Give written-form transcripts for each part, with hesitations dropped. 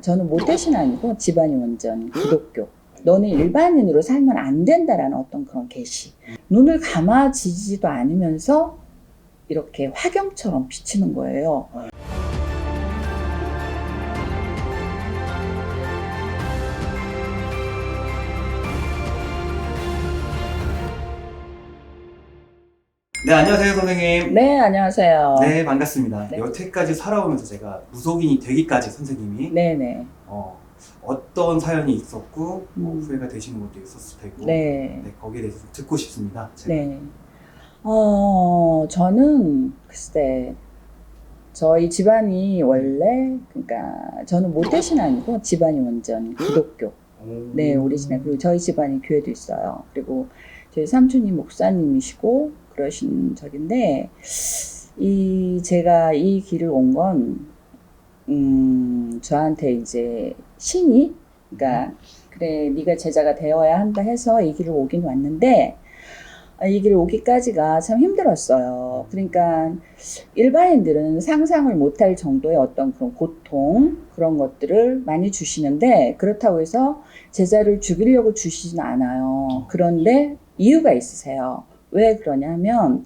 저는 모태신앙이고 집안이 완전 기독교. 너는 일반인으로 살면 안 된다라는 어떤 그런 계시. 눈을 감아지지도 않으면서 이렇게 화경처럼 비치는 거예요. 네, 안녕하세요, 선생님. 네, 안녕하세요. 네, 반갑습니다. 네. 여태까지 살아오면서 제가 무속인이 되기까지 선생님이 네네. 어떤 사연이 있었고 후회가 되시는 것도 있었을 테고 네. 거기에 대해서 좀 듣고 싶습니다. 제가. 네. 저는 글쎄 저희 집안이 원래 그러니까 저는 모태신앙이고 집안이 완전 기독교. 네, 우리 집안. 그리고 저희 집안이 교회도 있어요. 그리고 저희 삼촌이 목사님이시고 그러신 적인데 제가 이 길을 온 건 저한테 이제 신이 그러니까 그래 네가 제자가 되어야 한다 해서 이 길을 오긴 왔는데 이 길을 오기까지가 참 힘들었어요. 그러니까 일반인들은 상상을 못할 정도의 어떤 그런 고통 그런 것들을 많이 주시는데 그렇다고 해서 제자를 죽이려고 주시진 않아요. 그런데 이유가 있으세요. 왜 그러냐면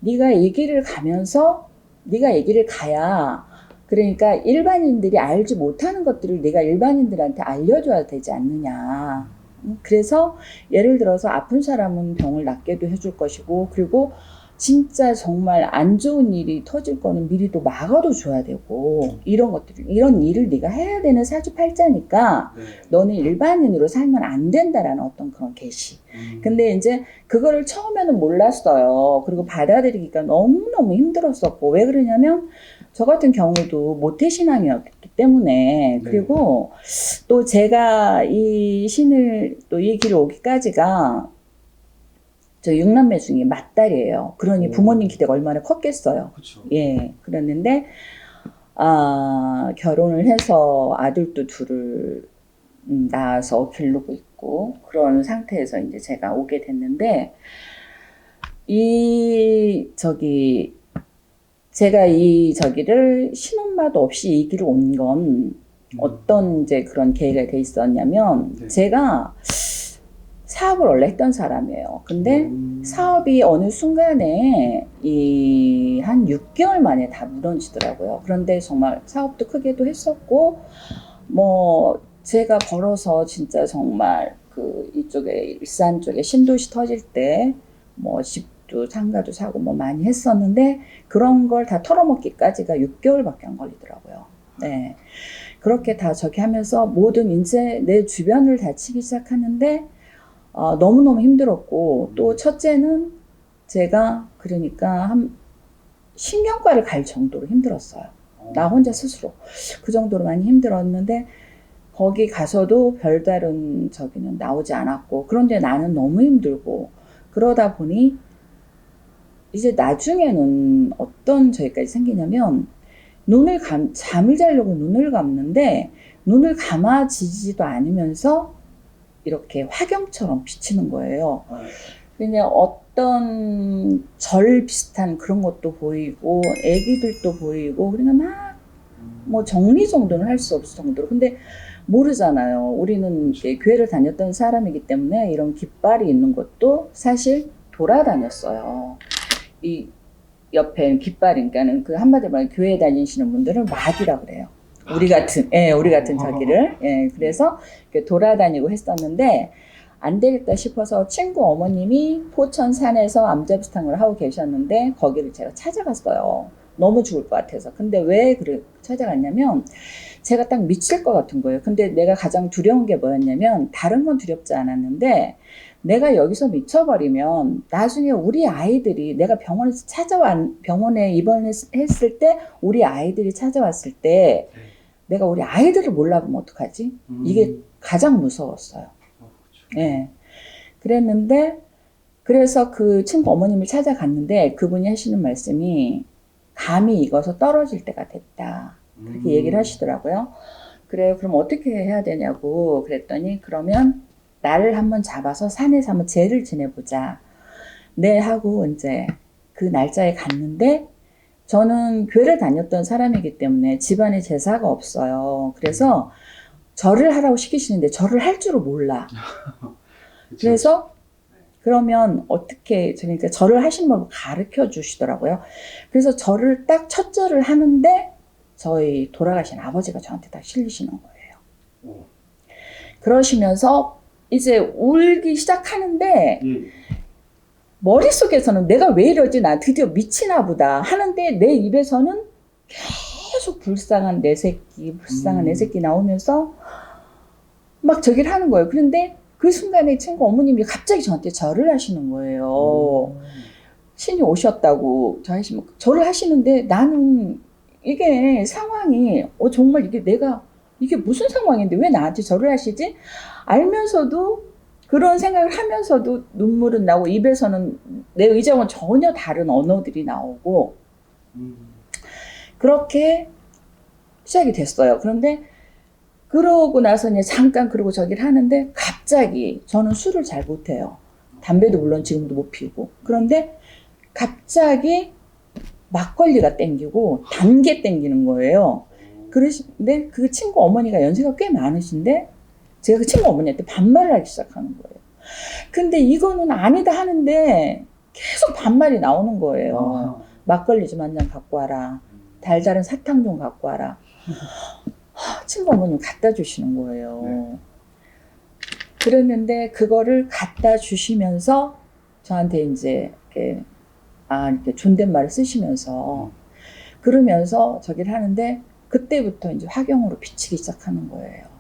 네가 이 길을 가면서 네가 이 길을 가야 그러니까 일반인들이 알지 못하는 것들을 네가 일반인들한테 알려줘야 되지 않느냐. 그래서 예를 들어서 아픈 사람은 병을 낫게도 해줄 것이고 그리고 진짜 정말 안 좋은 일이 터질 거는 미리 또 막아도 줘야 되고 이런 것들 이런 일을 네가 해야 되는 사주팔자니까 네. 너는 일반인으로 살면 안 된다라는 어떤 그런 계시. 근데 이제 그거를 처음에는 몰랐어요. 그리고 받아들이기가 너무너무 힘들었었고 왜 그러냐면 저 같은 경우도 모태신앙이었기 때문에 그리고 또 제가 이 신을 또 이 길을 오기까지가 저 육남매 중에 맏딸이에요. 그러니 부모님 기대가 얼마나 컸겠어요. 그렇죠. 예, 그랬는데 결혼을 해서 아들도 둘을 낳아서 기르고 있고 그런 상태에서 이제 제가 오게 됐는데 제가 저기를 신혼마도 없이 이 길을 온 건 어떤 이제 그런 계기가 돼 있었냐면 제가 사업을 원래 했던 사람이에요. 근데 사업이 어느 순간에 한 6개월 만에 다 무너지더라고요. 그런데 정말 사업도 크게도 했었고 뭐 제가 벌어서 진짜 정말 이쪽에 일산 쪽에 신도시 터질 때 뭐 집도 상가도 사고 뭐 많이 했었는데 그런 걸 다 털어먹기까지가 6개월밖에 안 걸리더라고요. 네. 그렇게 다 저기 하면서 모든 이제 내 주변을 다치기 시작하는데 너무너무 힘들었고 또 첫째는 제가 그러니까 신경과를 갈 정도로 힘들었어요. 나 혼자 스스로. 그 정도로 많이 힘들었는데 거기 가서도 별다른 저기는 나오지 않았고 그런데 나는 너무 힘들고 그러다 보니 이제 나중에는 어떤 저기까지 생기냐면 잠을 자려고 눈을 감는데 눈을 감아지지도 않으면서 이렇게 화경처럼 비치는 거예요. 그냥 어떤 절 비슷한 그런 것도 보이고 애기들도 보이고 그러니까 막 뭐 정리 정도는 할 수 없을 정도로 근데 모르잖아요. 우리는 이제 교회를 다녔던 사람이기 때문에 이런 깃발이 있는 것도 사실 돌아다녔어요. 이 옆에 깃발이니까는 그 한마디로 말하면 교회 다니시는 분들은 마귀라 그래요. 우리 같은 자기를. 예, 그래서 이렇게 돌아다니고 했었는데 안 되겠다 싶어서 친구 어머님이 포천 산에서 암자비탕을 하고 계셨는데 거기를 제가 찾아갔어요. 너무 죽을 것 같아서. 근데 왜 찾아갔냐면 제가 딱 미칠 것 같은 거예요. 근데 내가 가장 두려운 게 뭐였냐면 다른 건 두렵지 않았는데 내가 여기서 미쳐버리면 나중에 우리 아이들이 내가 병원에 입원했을 때 우리 아이들이 찾아왔을 때 내가 우리 아이들을 몰라보면 어떡하지? 이게 가장 무서웠어요. 예. 그랬는데 그래서 그 친구 어머님을 찾아갔는데 그분이 하시는 말씀이 감이 익어서 떨어질 때가 됐다. 그렇게 얘기를 하시더라고요. 그래요. 그럼 어떻게 해야 되냐고 그랬더니 그러면 나를 한번 잡아서 산에서 한번 제를 지내보자. 네 하고 이제 그 날짜에 갔는데 저는 교회를 다녔던 사람이기 때문에 집안에 제사가 없어요. 그래서 절을 하라고 시키시는데 절을 할 줄을 몰라. 그래서 그러면 어떻게, 그러니까 절을 하시는 걸 가르쳐 주시더라고요. 그래서 절을 딱 첫 절을 하는데 저희 돌아가신 아버지가 저한테 딱 실리시는 거예요. 그러시면서 이제 울기 시작하는데 머릿속에서는 내가 왜 이러지? 나 드디어 미치나 보다 하는데 내 입에서는 계속 불쌍한 내 새끼 나오면서 막 저기를 하는 거예요. 그런데 그 순간에 친구 어머님이 갑자기 저한테 절을 하시는 거예요. 신이 오셨다고 절을 하시는데 나는 이게 상황이 정말 이게 무슨 상황인데 왜 나한테 절을 하시지? 알면서도 그런 생각을 하면서도 눈물은 나고 입에서는 내 의정은 전혀 다른 언어들이 나오고 그렇게 시작이 됐어요. 그런데 그러고 나서 이제 잠깐 그러고 저기를 하는데 갑자기 저는 술을 잘 못해요. 담배도 물론 지금도 못 피우고. 그런데 갑자기 막걸리가 땡기고 단 게 땡기는 거예요. 그러신데 그 친구 어머니가 연세가 꽤 많으신데 제가 그 친구 어머니한테 반말을 하기 시작하는 거예요. 근데 이거는 아니다 하는데 계속 반말이 나오는 거예요. 막걸리 좀 한 잔 갖고 와라. 달달한 사탕 좀 갖고 와라. 친구 어머님 갖다 주시는 거예요. 그랬는데 그거를 갖다 주시면서 저한테 이제 이렇게 존댓말을 쓰시면서 그러면서 저기를 하는데 그때부터 이제 화경으로 비치기 시작하는 거예요.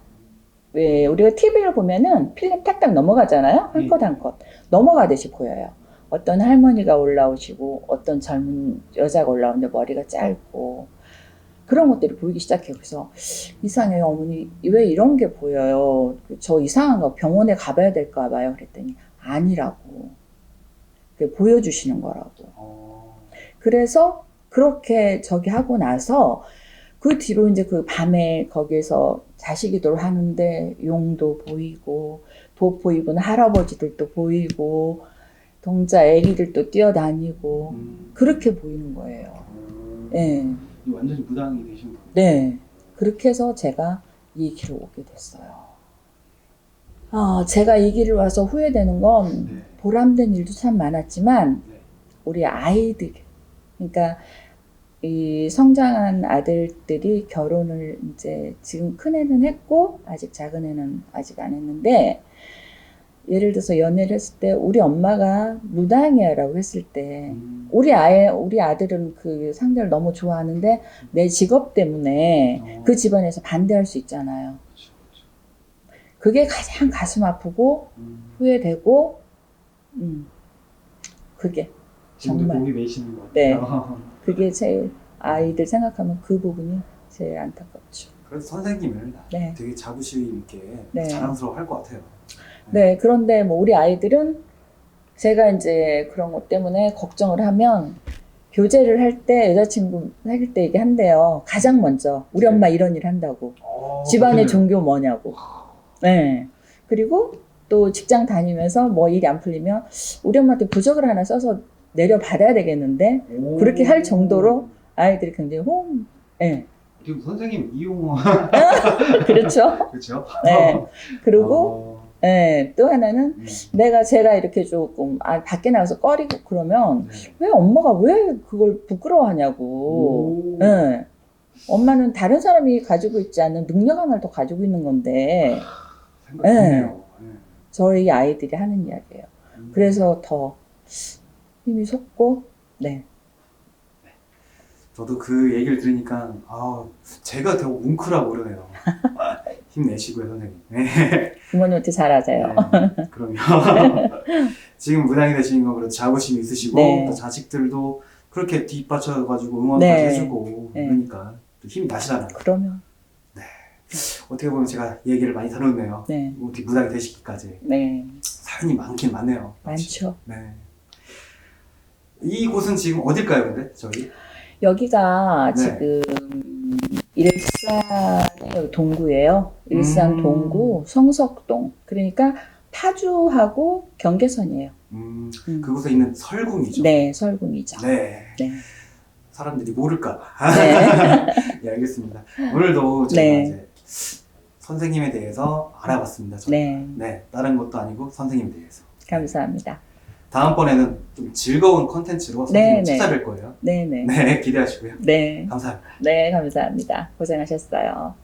왜 우리가 TV를 보면은 필름 탁탁 넘어가잖아요. 한 컷 한 컷 넘어가듯이 보여요. 어떤 할머니가 올라오시고 어떤 젊은 여자가 올라오는데 머리가 짧고 그런 것들이 보이기 시작해요. 그래서 이상해요 어머니 왜 이런 게 보여요. 저 이상한 거 병원에 가봐야 될까 봐요. 그랬더니 아니라고. 보여주시는 거라고. 그래서 그렇게 저기 하고 나서 그 뒤로 이제 그 밤에 거기에서 자식이들 하는데 용도 보이고 도포 입은 할아버지들도 보이고 동자 애기들도 뛰어다니고 그렇게 보이는 거예요. 네. 완전히 무당이 되신 거예요? 네. 그렇게 해서 제가 이 길을 오게 됐어요. 제가 이 길을 와서 후회되는 건 보람된 일도 참 많았지만 우리 아이들, 그러니까 이 성장한 아들들이 결혼을 이제 지금 큰애는 했고 아직 작은애는 아직 안 했는데 예를 들어서 연애를 했을 때 우리 엄마가 무당이야라고 했을 때 우리 아들은 그 상대를 너무 좋아하는데 내 직업 때문에 그 집안에서 반대할 수 있잖아요. 그게 가장 가슴 아프고 후회되고 그게 정말 목이 메이시는 것 같아요. 네. 그게 제일 아이들 생각하면 그 부분이 제일 안타깝죠. 그래서 선생님을 되게 자부심 있게 자랑스러워할 것 같아요. 네, 그런데 뭐 우리 아이들은 제가 이제 그런 것 때문에 걱정을 하면 교제를 할 때 여자친구 사귈 때 얘기한대요. 가장 먼저 우리 엄마 이런 일 한다고. 집안의 종교 뭐냐고. 네. 그리고 또 직장 다니면서 뭐 일이 안 풀리면 우리 엄마한테 부적을 하나 써서 내려받아야 되겠는데 그렇게 할 정도로 아이들이 굉장히 네. 지금 선생님 이용호 그렇죠. 그렇죠. 네. 그리고 네, 또 하나는 제가 이렇게 조금 밖에 나가서 꺼리고 그러면 왜 엄마가 왜 그걸 부끄러워하냐고. 네. 엄마는 다른 사람이 가지고 있지 않는 능력 하나를 더 가지고 있는 건데 생각해요. 저희 아이들이 하는 이야기예요. 그래서 더 힘이 솟고 저도 그 얘기를 들으니까 제가 더 뭉클하고 그러네요. 힘내시고요 선생님. 부모님한테 잘하세요. 네, 그럼요. 지금 무당이 되신 건 그래도 자부심이 있으시고 또 자식들도 그렇게 뒷받쳐가지고 응원까지 해주고 그러니까 또 힘이 나시잖아요. 그러면 어떻게 보면 제가 얘기를 많이 다뤘네요. 어떻게 무당이 되시기까지 사연이 많긴 많네요. 많죠. 이곳은 지금 어딜까요 근데 저희? 여기가 지금 일산 동구예요. 일산 동구 성석동. 그러니까 파주하고 경계선이에요. 그곳에 있는 설궁이죠. 네, 설궁이죠. 네. 사람들이 모를까봐. 네. 예, 알겠습니다. 오늘도 제가 네. 이제 선생님에 대해서 알아봤습니다. 저희가. 네. 네, 다른 것도 아니고 선생님에 대해서. 감사합니다. 다음번에는 좀 즐거운 컨텐츠로 선생님 네, 찾아뵐 거예요. 네네. 네, 기대하시고요. 네. 감사합니다. 네, 감사합니다. 고생하셨어요.